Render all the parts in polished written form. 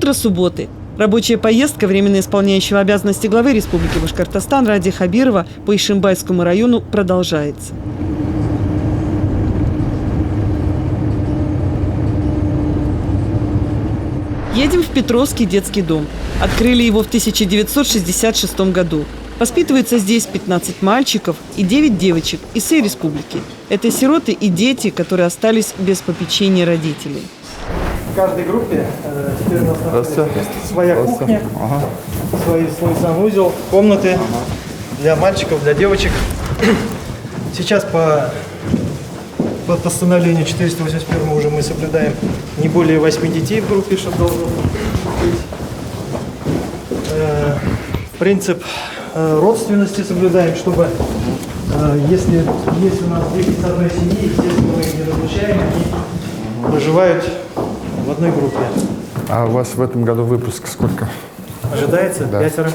Утро субботы. Рабочая поездка временно исполняющего обязанности главы Республики Башкортостан Ради Хабирова по Ишимбайскому району продолжается. Едем в Петровский детский дом. Открыли его в 1966 году. Воспитывается здесь 15 мальчиков и 9 девочек из всей республики. Это сироты и дети, которые остались без попечения родителей. В каждой группе теперь у нас находится своя кухня, свой санузел, комнаты для мальчиков, для девочек. Сейчас по постановлению 481 уже мы соблюдаем не более 8 детей в группе, что должно быть. Принцип родственности соблюдаем, чтобы если есть у нас дети с одной семьи, естественно, мы их не разлучаем, они проживают в одной группе. А у вас в этом году выпуск сколько? Ожидается? Да. 5.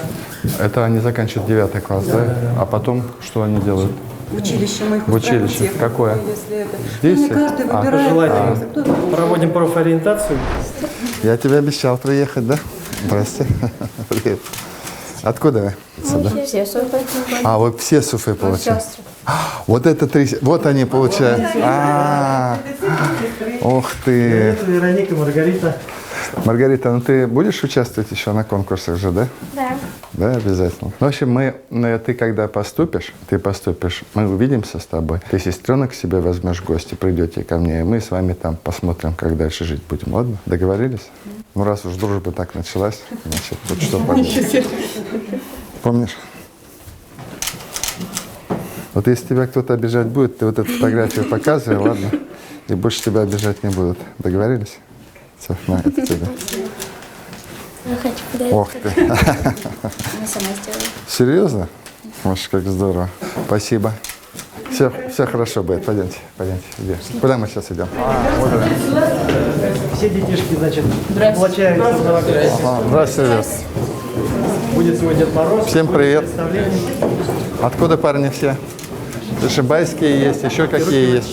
Это они заканчивают 9 класс, да? А потом что они делают? В училище мы их в училище. Какое? Если это... Здесь? Не каждый выбирает. Проводим профориентацию. Я тебе обещал приехать, да? Здрасте. Привет. Откуда вы? Мы все с Уфы. А, вы все с Уфы получают? Вот это 3... Вот они получают. Ух ты. Вероника, Маргарита. Маргарита, ну ты будешь участвовать еще на конкурсах же, да? Да. Да, обязательно. В общем, ты когда поступишь, мы увидимся с тобой. Ты сестренок к себе возьмешь в гости, придете ко мне, и мы с вами там посмотрим, как дальше жить будем. Ладно? Договорились? Ну, раз уж дружба так началась, значит, тут что поделать. Помнишь? Вот если тебя кто-то обижать будет, ты вот эту фотографию показывай, ладно? И больше тебя обижать не будут. Договорились? Все, на, это тебе. Я хочу подарить. Ох ты. Мы сама сделаем. Серьезно? Маш, как здорово. Спасибо. Все хорошо будет. Пойдемте. Где? Куда мы сейчас идем? Все детишки, значит, получаются. Здравствуйте, ребят. Будет свой Дед Мороз. Всем привет. Откуда парни все? Ишимбайские есть, еще какие есть?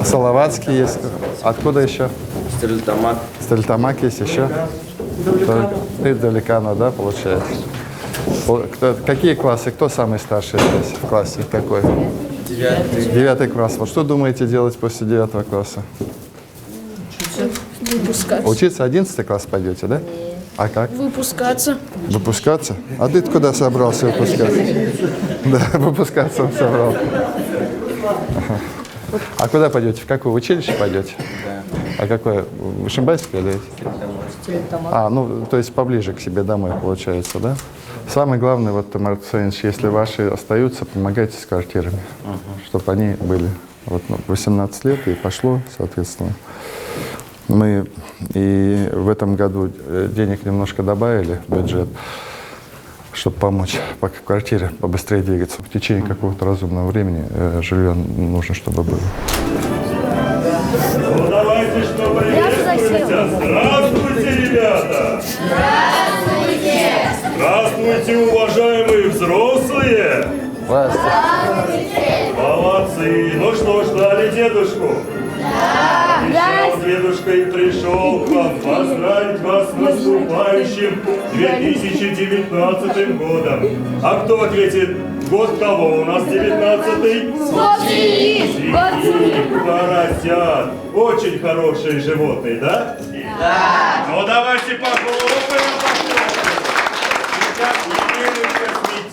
Салаватские есть. Откуда еще? Стерлитамак. Стерлитамак есть еще? Ты далека, да, получается? Какие классы? Кто самый старший здесь в классе? Какой? 9 класс. Вот что думаете делать после 9 класса? Выпускаться. Учиться 11 класс пойдете, да? А как? Выпускаться. Выпускаться? А ты куда собрался выпускаться? Да, выпускаться он собрал. А куда пойдете? В какое училище пойдете? А какое? В Ишимбайское, да? А, ну, то есть поближе к себе домой, получается, да? Самое главное, вот, Тамар Цаинович, если ваши остаются, помогайте с квартирами, чтобы они были. Вот, 18 лет и пошло, соответственно. Мы и в этом году денег немножко добавили в бюджет, чтобы помочь по квартире побыстрее двигаться. В течение какого-то разумного времени жилье нужно, чтобы было. Ну давайте, что приветствуйте. Здравствуйте, ребята! Здравствуйте! Здравствуйте, уважаемые взрослые! Здравствуйте! Молодцы! Ну что, ждали дедушку? Да! Дедушка и пришел к вам поздравить вас с наступающим 2019 годом. А кто ответит? Год кого? У нас 19-й? Свиньи, поросят. Очень хорошие животные, да? Да! Ну давайте похлопаем. Сейчас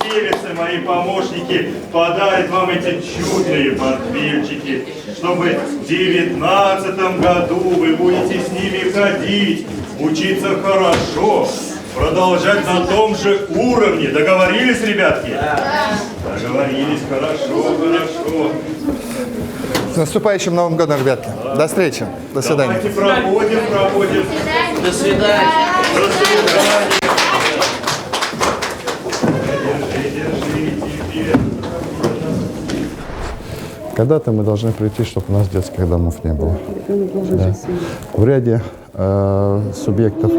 метелицы, мои помощники, подарят вам эти чудные портфельчики, чтобы в 2019 году вы будете с ними ходить, учиться хорошо, продолжать на том же уровне. Договорились, ребятки? Да. Договорились, хорошо. С наступающим Новым годом, ребятки. До встречи. До свидания. Давайте проводим. До свидания. До свидания. Когда-то мы должны прийти, чтобы у нас детских домов не было. Да. В ряде субъектов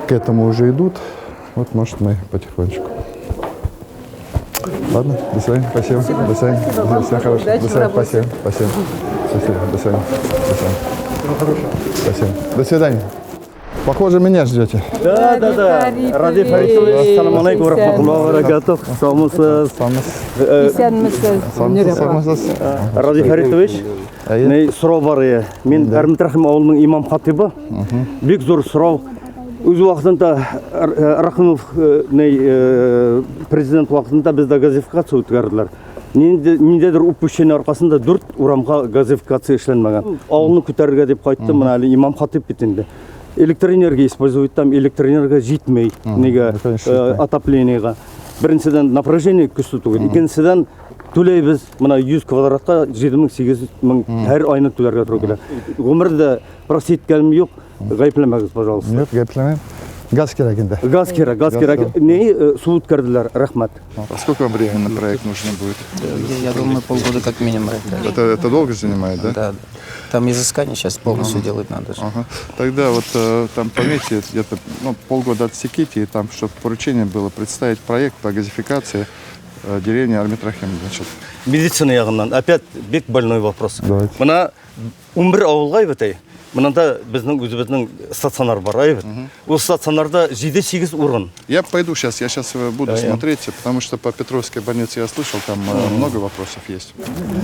к этому уже идут. Вот, может, мы потихонечку. Ладно, до свидания, спасибо. До свидания. Всего хорошего. До свидания, спасибо. Спасибо. До свидания. До свидания. Спасибо. До свидания. Похоже, меня ждете. Да. Ради Фаритович, ассаламу алейкум ва рахматуллахи ва баракатух. Саумсыз. Ради Фаритович, мен сұрау бар еді. Мен Әрмитрахим ауылының имам хатибі. Бек зор сұрау. Өз уақытында Рахимов президент уақытында бізде газификация өткерділер. Нендедір упущение арқасында 4 урамға газификация ішленмеген. Ауылны көтерге деп қайтты, мына әлі имам хатиб бітінді. Электроэнергия использует там, электроэнергия жетмей, неге отопленияға. Біріншіден напряжение күшті түгел. Екіншіден төлейбіз, мына 100 квадратқа 7-8 мың әр айны төлерге тұру келе. Өмірді бірақ сеткенім жоқ, ғайыплемеңіз, пожалуйста. Нет, гайплемем. Газ керек енді. Газ керек. Не су өткерділер, рахмат. Сколько вам времени на проект нужно будет? Я думаю, полгода как минимум. Это долго занимает, да? Да. Там изыскание сейчас полностью делать надо. Ага. Тогда вот там пометьте, где-то полгода отсеките, и там, чтобы поручение было представить проект по газификации деревни Әрмитрахим. Медицина яғынан, опять бек больной вопрос. Давайте. Мына 11 ауылға бітей. Мынанда өзіміздің стационар бар, айбет. Ол стационарда 7-8 урын. Я пойду сейчас, я сейчас буду смотреть, потому что по Петровской больнице я слышал, там много вопросов есть.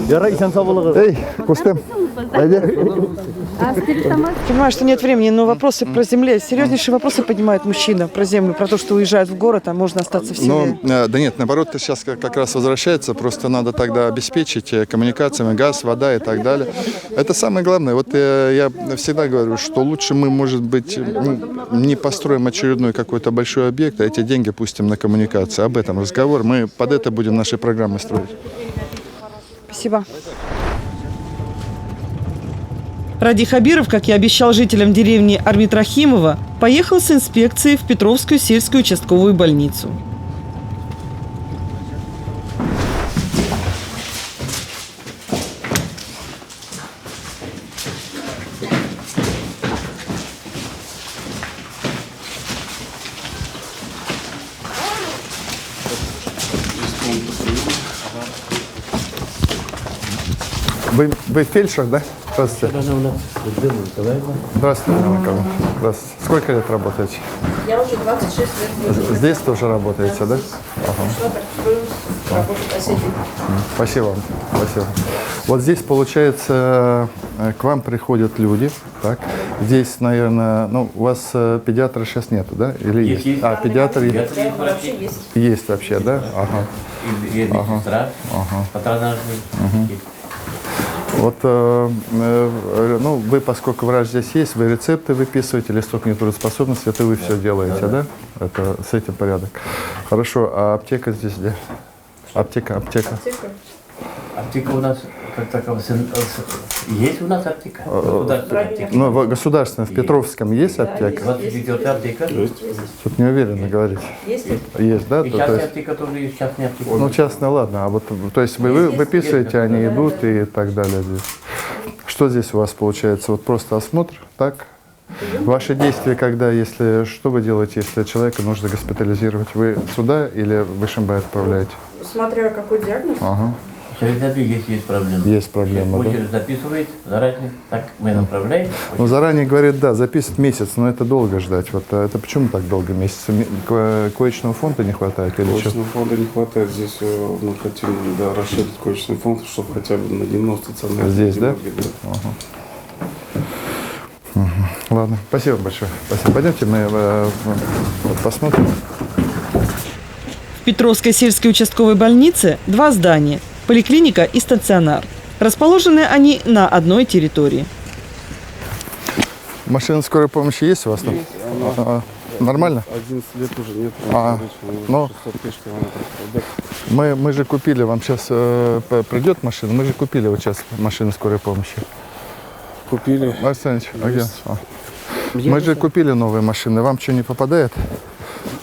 Эй, Кустем, Понимаю, что нет времени, но вопросы про землю, серьезнейшие вопросы поднимает мужчина про землю, про то, что уезжает в город, а можно остаться в селе. Да нет, наоборот, сейчас как раз возвращается, просто надо тогда обеспечить коммуникациями, газ, вода и так далее. Это самое главное. Вот я всегда говорю, что лучше мы, может быть, не построим очередной какой-то большой объект, а эти деньги пустим на коммуникации. Об этом разговор. Мы под это будем наши программы строить. Спасибо. Ради Хабиров, как и обещал жителям деревни Әрмитрахимова, поехал с инспекцией в Петровскую сельскую участковую больницу. Вы фельдшер, да? Здравствуйте. Здравствуйте, Анна Николаевна. Здравствуйте. Сколько лет работаете? Я уже 26 лет. С детства уже работаете, да? Спасибо вам. Спасибо. Вот здесь, получается, к вам приходят люди, так? Здесь, наверное, у вас педиатра сейчас нету, да? Или есть? А, педиатр есть? Есть вообще, да? Ага. И медсестра, патронажный. Вот, вы, поскольку врач здесь есть, вы рецепты выписываете, листок нетрудоспособности, это вы все делаете, да? Это с этим порядок. Хорошо, а аптека здесь где? Аптека. Аптека у нас как таковая. Есть у нас аптека? Государственная аптека. Государственная. В Петровском есть аптека? 24-я аптека. Тут не уверенно говорить. Есть? Есть, да? И частная аптека тоже есть, частная аптека. Частная, ладно. А вот, то есть вы выписываете, они идут и так далее здесь. Что здесь у вас получается? Вот просто осмотр, так? Ваши действия, когда, что вы делаете, если человека нужно госпитализировать? Вы сюда или в Ишимбай отправляете? Смотря какой диагноз. Ага. Через забег есть проблемы. Есть проблема, да? Очередь записывает, заранее, так мы направляем. Заранее говорит, да, записывать месяц, но это долго ждать. Вот это почему так долго месяц? Коечного фонда не хватает или что? Коечного фонда не хватает. Здесь мы хотим расширить коечный фонд, чтобы хотя бы на 90 стационарных. Здесь, да? Ага. Ладно, спасибо большое. Спасибо. Пойдемте мы посмотрим. В Петровской сельской участковой больнице 2 здания – поликлиника и стационар. Расположены они на одной территории. Машина скорой помощи есть у вас там? Нормально? 11 лет уже нет. Мы же купили, вам сейчас придет машина, мы же купили вот сейчас машину скорой помощи. Купили. Арсенович, мы же купили новые машины, вам что, не попадает?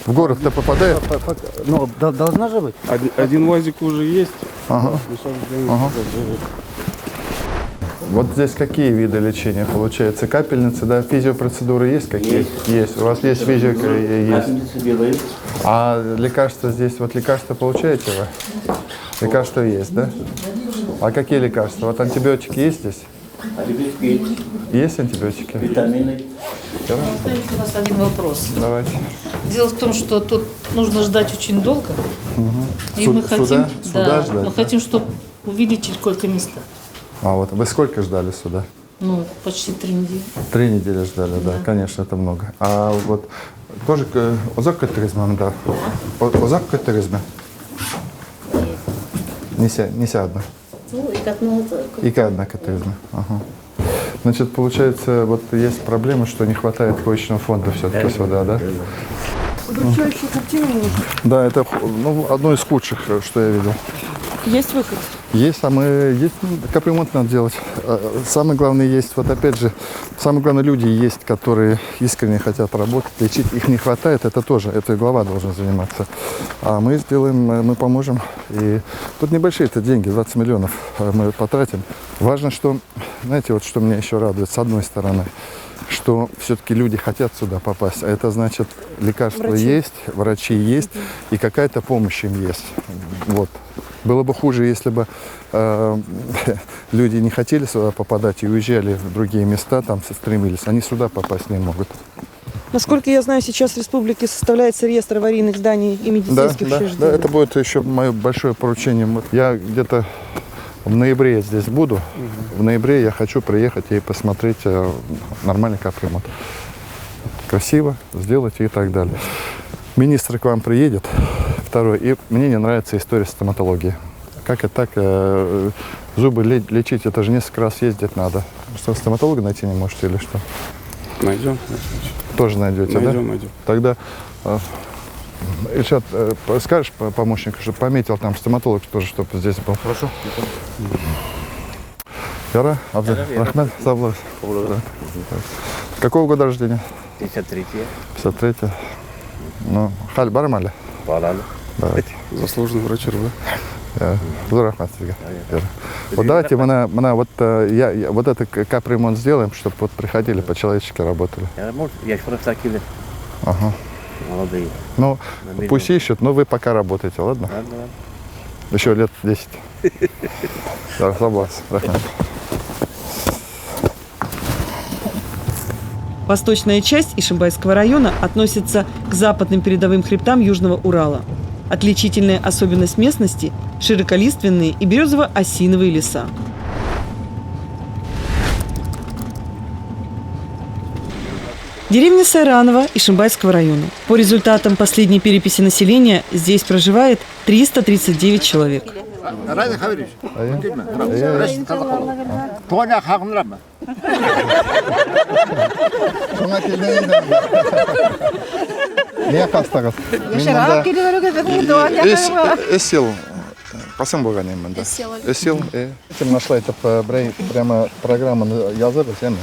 В город-то попадает? Должна же быть. Один УАЗик уже есть. Ага. Вот здесь какие виды лечения получается? Капельницы, да? Физиопроцедуры есть какие? Есть. У вас есть физио? Есть. А лекарства здесь, лекарства получаете вы? Лекарства есть, да? А какие лекарства? Вот антибиотики есть здесь? Антибиотики есть. Есть антибиотики? Витамины. У нас один вопрос. Давайте. Дело в том, что тут нужно ждать очень долго. И Суд- мы хотим, суда? Суда да, ждать, мы да? хотим, чтобы увеличить сколько-места. А вот вы сколько ждали сюда? Ну, почти 3 недели. 3 недели ждали, да, конечно, это много. А вот тоже озак катаризма, да? Озак катаризма? Не одна. Ну, и как ну, И одна катаризма. Ага. Значит, получается, вот есть проблема, что не хватает коечного фонда все-таки сюда, да? Удручающая картина нужна. Да, это одно из худших, что я видел. Есть выход? Есть, капремонт надо делать. Самое главное есть, вот опять же, самое главное люди есть, которые искренне хотят работать, лечить. Их не хватает, это тоже, это и глава должен заниматься. А мы сделаем, мы поможем. И тут небольшие это деньги, 20 миллионов мы потратим. Важно, что, знаете, вот что меня еще радует, с одной стороны, что все-таки люди хотят сюда попасть. А это значит, лекарства есть, врачи есть, и какая-то помощь им есть. Вот. Было бы хуже, если бы люди не хотели сюда попадать и уезжали в другие места, там стремились. Они сюда попасть не могут. Насколько я знаю, сейчас в республике составляется реестр аварийных зданий и медицинских учреждений. Да, это будет еще мое большое поручение. Вот я где-то в ноябре здесь буду. В ноябре я хочу приехать и посмотреть нормальный капремонт. Красиво сделать и так далее. Министр к вам приедет, второй, и мне не нравится история стоматологии. Как и так, зубы лечить, это же несколько раз ездить надо. Что, стоматолога найти не можете или что? Найдем. Тоже найдете, да? Найдем. Тогда, Ильшат, скажешь помощнику, чтобы пометил там стоматолог тоже, чтобы здесь был? Хорошо. Яра, Абдул, Рахмет, Саблас. Какого года рождения? 53-е. 53-е. Ну, халь бармали? Балалы. Давайте. Заслуженный врач РВ. Зор рахмат сізге. Вот давайте вот этот капремонт сделаем, чтобы вот приходили, по-человечески работали. Я же просто такие Ага. молодые. Ну, пусть ищут, но вы пока работаете, ладно? Ладно. Еще лет 10. Да, согласен. Рахмат. Восточная часть Ишимбайского района относится к западным передовым хребтам Южного Урала. Отличительная особенность местности – широколиственные и березово-осиновые леса. Деревня Сайранова Ишимбайского района. По результатам последней переписи населения здесь проживает 339 человек. Не қастағыз. Эсел. Қасым болған емен, да. Эсел. Этим нашла это прямо программа yazarız, değil mi?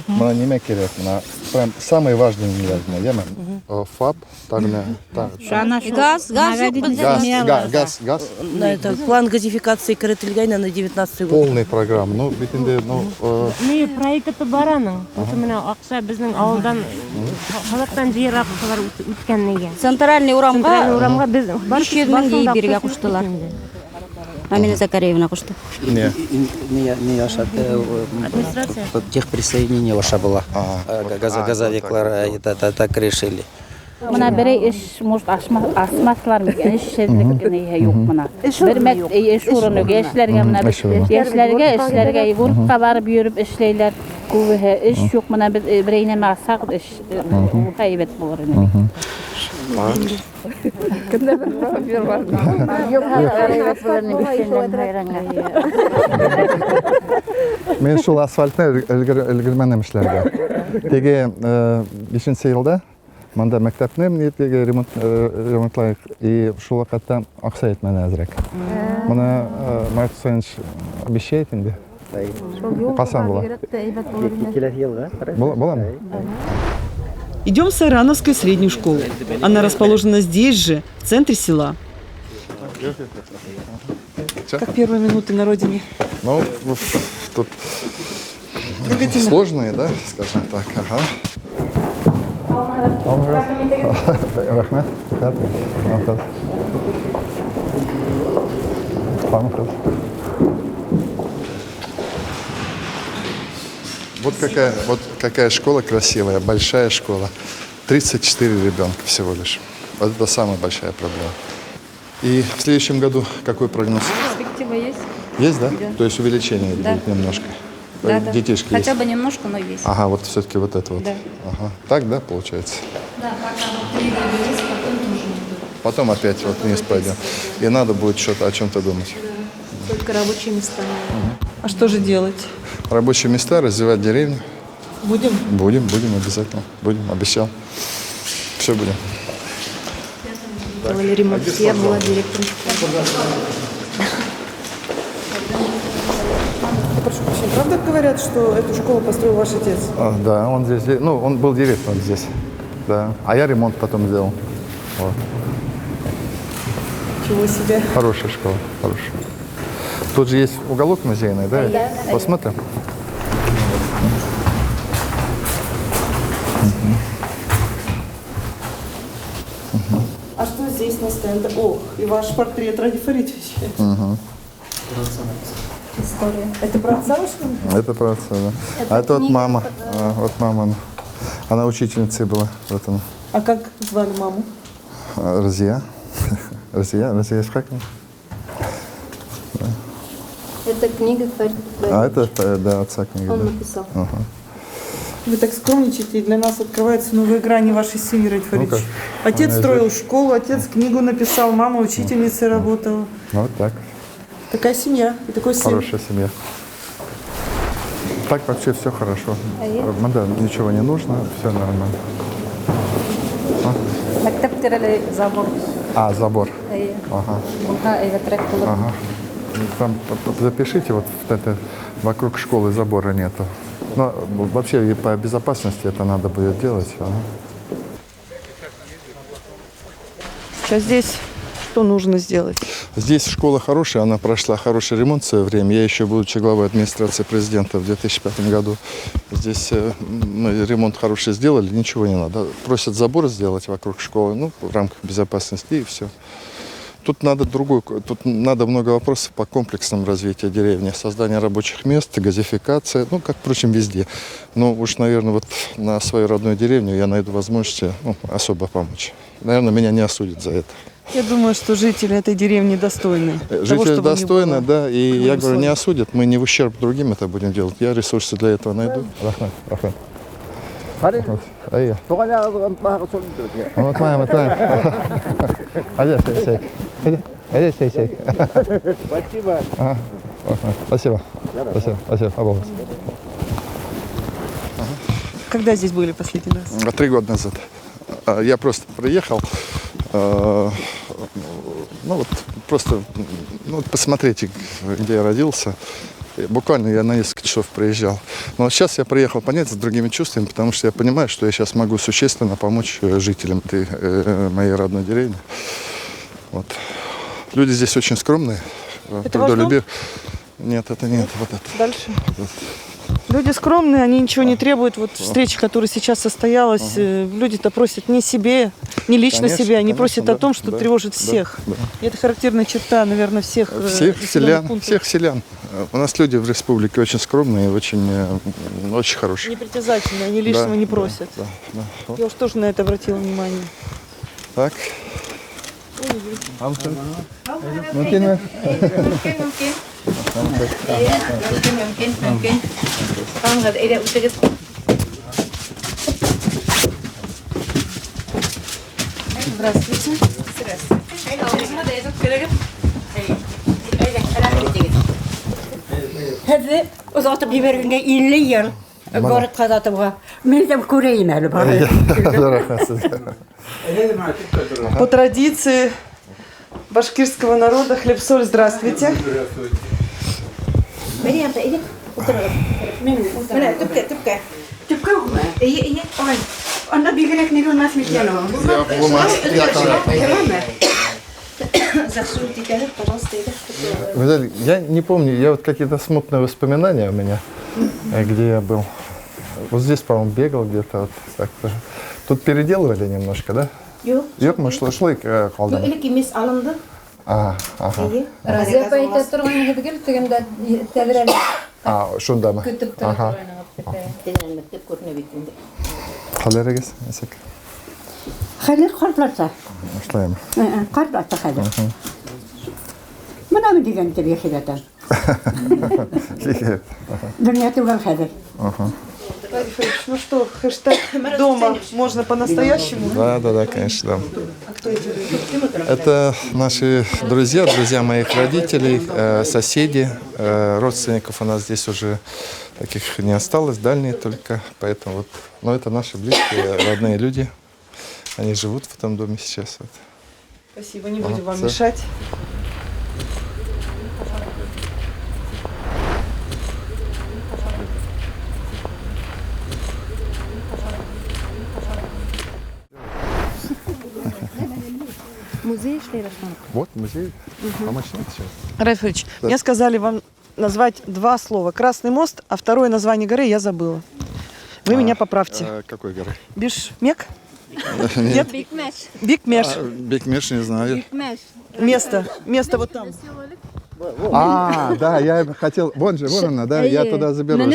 Buna ne gerek? Прям самые важные не ямен. ФАП, газ. Это план газификации Карателгайна на 19 год. Полный программа. Ну, битінде, Не проекты бараны. Мына акча безнең авылдан халыктан җыерак кылар үткәннегә. Центральный урамга без 500 мең биргә куштылар. Амина Закаревна кушты. Не Аша, техприсоединение ваша была. Газовиклар это так решили. Мына бере эш может асмаслар микән эшчәнлек юк мына. Бер мәк эш урыны яшьләргә мына эшләргә вурыкка барып йөреп эшләйләр. Күбе эш юк мына берәйнә масак эш гаибәт булыр инде. Мен шул асфальтны өлгермәнем эшләргә. Теге 5нче елда монда мәктәпне теге ремонтлайык и шул вакытта акча әйтмәне әзрәк. Моны Март Сайнч обещает инде. Касан була? Буламы? Идем в Сайрановскую среднюю школу. Она расположена здесь же, в центре села. Как первые минуты на родине? Ну, тут сложные, да, скажем так. Ага. Рахмет. Вот какая школа красивая, большая школа. 34 ребенка всего лишь. Вот это самая большая проблема. И в следующем году какой прогноз? Перспектива есть? Есть, да? То есть увеличение будет немножко. Да. Детишки Хотя есть. бы немножко, но есть. Ага, вот все-таки вот это вот. Да. Ага. Так, да, получается? Да, пока вот 3 года есть, потом тоже не будет. Потом опять вот вниз пойдем. И надо будет что-то о чем-то думать. Только рабочие места. А что же делать? Рабочие места, развивать деревню. Будем? Будем обязательно. Будем, обещал. Все будем. Делали ремонт. Я была директором школы. Прошу прощения, правда говорят, что эту школу построил ваш отец? Да, он здесь, ну, он был директором здесь. Да. А я ремонт потом сделал. Вот. Чего себе. Хорошая школа, хорошая. Тут же есть уголок музейный, да? Да. Посмотрим. А что здесь на стенде? Ох, и ваш портрет Ради Фаритовича. История. Это про отца что ли? Это про отца, да. А это вот мама. Вот мама. Она учительницей была. Вот она. А как звали маму? Разия. Разия Исхаковна. Это книга А это, да, отца книга. Он да. написал. Ага. Вы так скромничаете, и для нас открывается новая грань вашей семьи, Ради Фаритович. как? Отец Она строил школу, отец книгу написал, мама учительницей работала. Ну, вот так. Такая семья и такой сын. Хорошая семья. Так вообще все хорошо. Да, ничего не нужно, все нормально. забор. А, забор. Ага. Ага. Там запишите, вот это, вокруг школы забора нету. Но вообще и по безопасности это надо будет делать. Ага. Сейчас здесь что нужно сделать? Здесь школа хорошая, она прошла хороший ремонт в свое время. Я еще, будучи главой администрации президента в 2005 году, здесь мы ремонт хороший сделали, ничего не надо. Просят забор сделать вокруг школы, ну, в рамках безопасности, и все. Тут надо тут надо много вопросов по комплексному развитию деревни, создание рабочих мест, газификация, ну, как, впрочем, везде. Но уж, наверное, вот на свою родную деревню я найду возможности особо помочь. Наверное, меня не осудят за это. Я думаю, что жители этой деревни достойны. Жители достойны, да, и я говорю, не осудят, мы не в ущерб другим это будем делать. Я ресурсы для этого найду. Рахмет. Спасибо. Спасибо. Когда здесь были последний раз? 3 года назад. Я просто приехал, ну вот просто посмотрите, где я родился. Буквально я на несколько часов приезжал. Но сейчас я приехал понять с другими чувствами, потому что я понимаю, что я сейчас могу существенно помочь жителям моей родной деревни. Вот. Люди здесь очень скромные. Это ваш дом? Нет, это нет. Вот это. Дальше. Люди скромные, они ничего не требуют. Вот встреча, которая сейчас состоялась, люди-то просят не себе, не лично Конечно, себе, они конечно, просят о том, что тревожит всех. И это характерная черта, наверное, всех селян. Всех селян. У нас люди в республике очень скромные, очень хорошие. Непритязательные, они лишнего не просят. Да. Я уж тоже на это обратила внимание. Так. Здравствуйте. Hadi uzatıp biberine 50 yıl görüp kazatımga. Men de көрейін әлі бар. По традиции башкирского народа хлеб-соль, здравствуйте. Вы знаете, я не помню, я вот какие-то смутные воспоминания у меня, где я был. Вот здесь, по-моему, бегал где-то. Вот так-то. Тут переделывали немножко, да? Yok mu? Şılıyk kaldı. İlk imiz alındı. Aha. Razıya payta turğan hedgel tügende tedrel. Şunda mı? Kütüp Aha. turğan. Қалай ерегес, әсек? Хәлер карпларса. Ұшлайым. Карпларса хәлер. Мына мы дигән тип яшәгән. Дөнья түгел хәлер. Ну что, хэштег дома можно по-настоящему? Да, конечно, да. Это наши друзья, друзья моих родителей, соседи, родственников у нас здесь уже таких не осталось, дальние только, поэтому вот, но это наши близкие, родные люди, они живут в этом доме сейчас. Вот. Спасибо, не будем вам мешать. Музей шли. Вот музей. Помощник сейчас. Райфович, мне сказали вам назвать два слова. Красный мост, а второе название горы я забыла. Вы меня поправьте. Какой горы? Бишмек? Нет. Бикмеш. Бикмеш не знаю. Место вот там. Да, я хотел, вон она, да, я туда заберусь.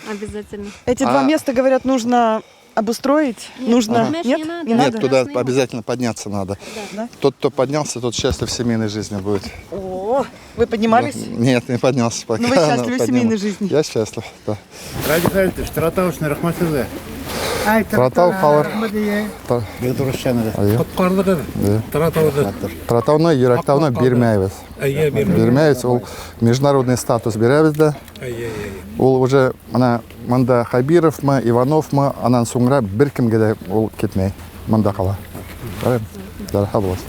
Обязательно. Эти два места, говорят, нужно обустроить? Нужно? Нет? Не надо? Нет, туда обязательно подняться надо. Да? Тот, кто поднялся, тот счастлив в семейной жизни будет. О, вы поднимались? Нет, не поднялся пока. Но вы счастливы в семейной жизни? Я счастлив, да. Радикальный, Таратаушный рахматызы. Таратау қалар. Таратауны, Ирактауны бермейбіз. Бермейбіз, ол международный статус береміз да. Ол уже мында Хабиров ма, Иванов ма, анан соңра бір кімге де ол кетмей. Мында қала. Дарха боласың.